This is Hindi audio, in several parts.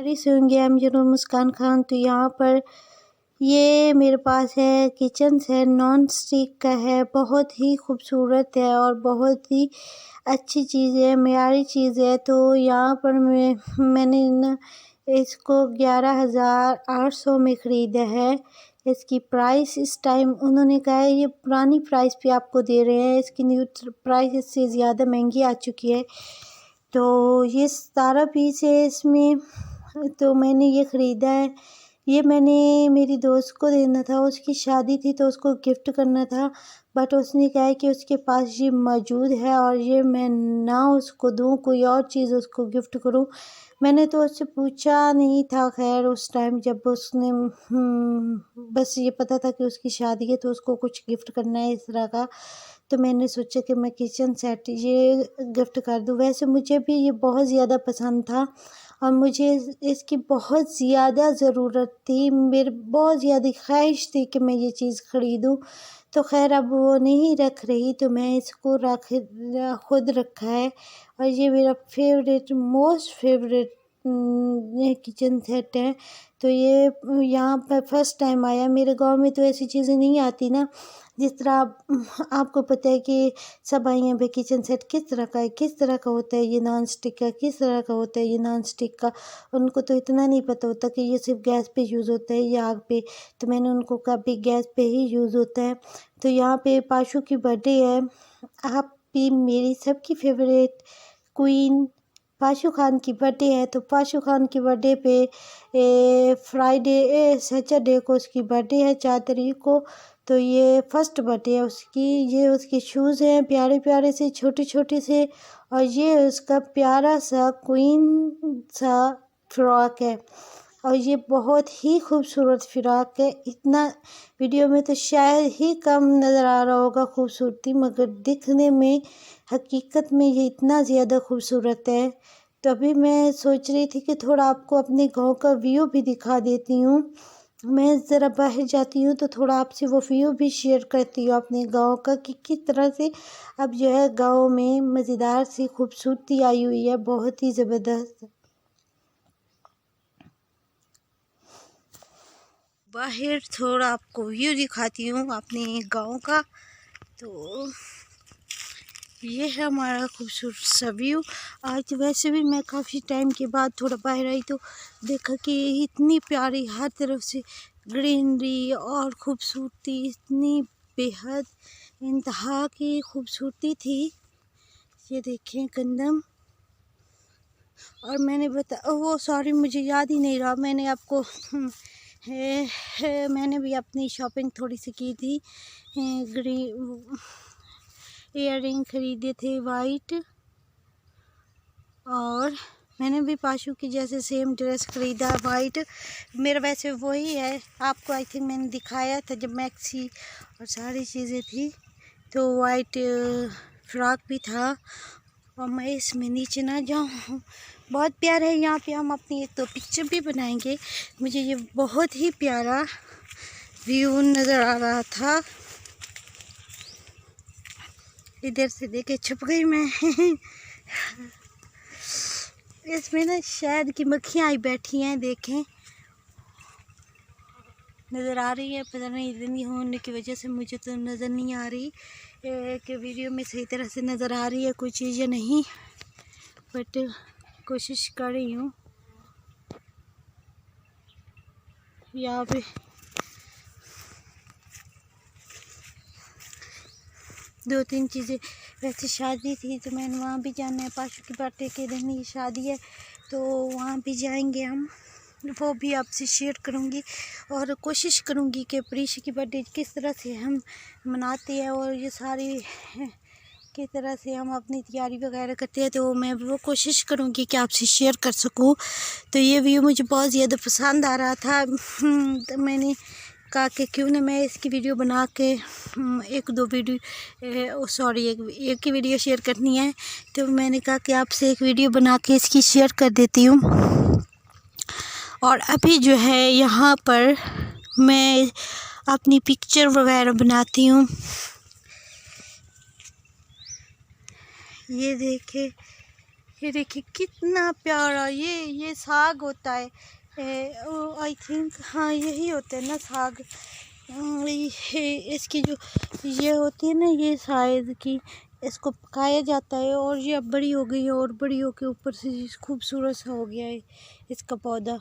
खैरियत से होंगे। आई एम जरूर मुस्कान खान। तो यहाँ पर ये मेरे पास है किचन सेट, नॉन स्टिक का है। बहुत ही खूबसूरत है और बहुत ही अच्छी चीज़ है, मेयारी चीज़ है। तो यहाँ पर मैंने इसको 11,800 में ख़रीदा है। इसकी प्राइस इस टाइम उन्होंने कहा है ये पुरानी प्राइस पे आपको दे रहे हैं, इसकी न्यू प्राइस इससे ज़्यादा महंगी आ चुकी है। तो ये 17 पीस है इसमें, तो मैंने ये ख़रीदा है। ये मैंने मेरी दोस्त को देना था, उसकी शादी थी तो उसको गिफ्ट करना था, बट उसने कहा है कि उसके पास ये मौजूद है और ये मैं ना उसको दूँ, कोई और चीज़ उसको गिफ्ट करूँ। मैंने तो उससे पूछा नहीं था, खैर उस टाइम जब उसने बस ये पता था कि उसकी शादी है तो उसको कुछ गिफ्ट करना है इस तरह का। तो मैंने सोचा कि मैं किचन सेट ये गिफ्ट कर दूँ। वैसे मुझे भी ये बहुत ज़्यादा पसंद था और मुझे इसकी बहुत ज़्यादा ज़रूरत थी। मेरी बहुत ज़्यादा ख्वाहिश थी कि मैं ये चीज़ ख़रीदूँ। तो खैर अब वो नहीं रख रही तो मैं इसको खुद रखा है और ये मेरा फेवरेट, मोस्ट फेवरेट ये किचन सेट है। तो ये यहाँ पर फर्स्ट टाइम आया। मेरे गांव में तो ऐसी चीज़ें नहीं आती ना। जिस तरह आपको पता है कि सब यहाँ पे किचन सेट किस तरह का है, किस तरह का होता है ये नॉन स्टिक का, किस तरह का होता है ये नॉन स्टिक का। उनको तो इतना नहीं पता होता कि ये सिर्फ गैस पे यूज़ होता है या आग पे। तो मैंने उनको कहा भी गैस पे ही यूज़ होता है। तो यहाँ पे पाशु की बर्थडे है। आप भी मेरी सबकी फेवरेट क्वीन पाशु खान की बर्थडे है। तो पाशु खान की बर्थडे पे सैटरडे को उसकी बर्थडे है, 4 तारीख को। तो ये फर्स्ट बर्थडे है उसकी। ये उसके शूज़ हैं प्यारे प्यारे से, छोटे छोटे से, और ये उसका प्यारा सा क्वीन सा फ्रॉक है और ये बहुत ही खूबसूरत फ्रॉक है। इतना वीडियो में तो शायद ही कम नज़र आ रहा होगा खूबसूरती, मगर दिखने में हकीकत में ये इतना ज़्यादा खूबसूरत है। तो अभी मैं सोच रही थी कि थोड़ा आपको अपने गांव का व्यू भी दिखा देती हूँ। मैं ज़रा बाहर जाती हूँ तो थोड़ा आपसे वो व्यू भी शेयर करती हूँ अपने गांव का कि किस तरह से अब जो है गांव में मज़ेदार सी खूबसूरती आई हुई है, बहुत ही ज़बरदस्त। बाहर थोड़ा आपको व्यू दिखाती हूँ अपने गांव का। तो ये है हमारा खूबसूरत सा व्यू। आज वैसे भी मैं काफ़ी टाइम के बाद थोड़ा बाहर आई तो देखा कि इतनी प्यारी हर तरफ से ग्रीनरी और खूबसूरती, इतनी बेहद इंतहा की खूबसूरती थी। ये देखें गंदम। और मैंने वो सॉरी मुझे याद ही नहीं रहा, मैंने आपको मैंने भी अपनी शॉपिंग थोड़ी सी की थी। इयररिंग ख़रीदे थे वाइट, और मैंने भी पाशु की जैसे सेम ड्रेस ख़रीदा वाइट। मेरा वैसे वही है, आपको आई थिंक मैंने दिखाया था जब मैक्सी और सारी चीज़ें थी। तो वाइट फ्रॉक भी था। और मैं इसमें नीचे ना जाऊँ, बहुत प्यारा है। यहाँ पे हम अपनी एक तो पिक्चर भी बनाएंगे। मुझे ये बहुत ही प्यारा व्यू नज़र आ रहा था। इधर से देखे छुप गई मैं इसमें ना शायद की मक्खियाँ आई बैठी हैं, देखें नज़र आ रही है। पता नहीं इतनी होने की वजह से मुझे तो नज़र नहीं आ रही कि वीडियो में सही तरह से नज़र आ रही है कोई चीज़ या नहीं, बट कोशिश कर रही हूँ। यहाँ पे दो तीन चीज़ें, वैसे शादी थी तो मैंने वहाँ भी जाना है। पाशु की बर्थडे के दिन ही शादी है तो वहाँ भी जाएंगे हम, वो भी आपसे शेयर करूँगी। और कोशिश करूँगी कि प्रीशा की बर्थडे किस तरह से हम मनाते हैं और ये सारी किस तरह से हम अपनी तैयारी वगैरह करते हैं, तो मैं वो कोशिश करूँगी कि आपसे शेयर कर सकूँ। तो ये व्यू मुझे बहुत ज़्यादा पसंद आ रहा था। तो मैंने कहा कि क्यों ना मैं इसकी वीडियो बना के एक ही वीडियो शेयर करनी है। तो मैंने कहा कि आपसे एक वीडियो बना के इसकी शेयर कर देती हूँ। और अभी जो है यहाँ पर मैं अपनी पिक्चर वगैरह बनाती हूँ। ये देखे ये देखिए कितना प्यारा, ये साग होता है, आई थिंक हाँ यही होता है ना साग। इसकी जो ये होती है ना, ये शायद कि इसको पकाया जाता है, और ये अब बड़ी हो गई है और बड़ी होके ऊपर से खूबसूरत सा हो गया है इसका पौधा।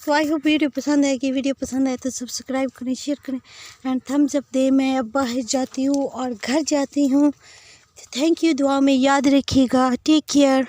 तो आई होप वीडियो पसंद आएगी। वीडियो पसंद आए तो सब्सक्राइब करें, शेयर करें एंड थम्स अप दें। मैं अब बाहर जाती हूँ और घर जाती हूँ। थैंक यू, दुआ में याद रखिएगा। Take care.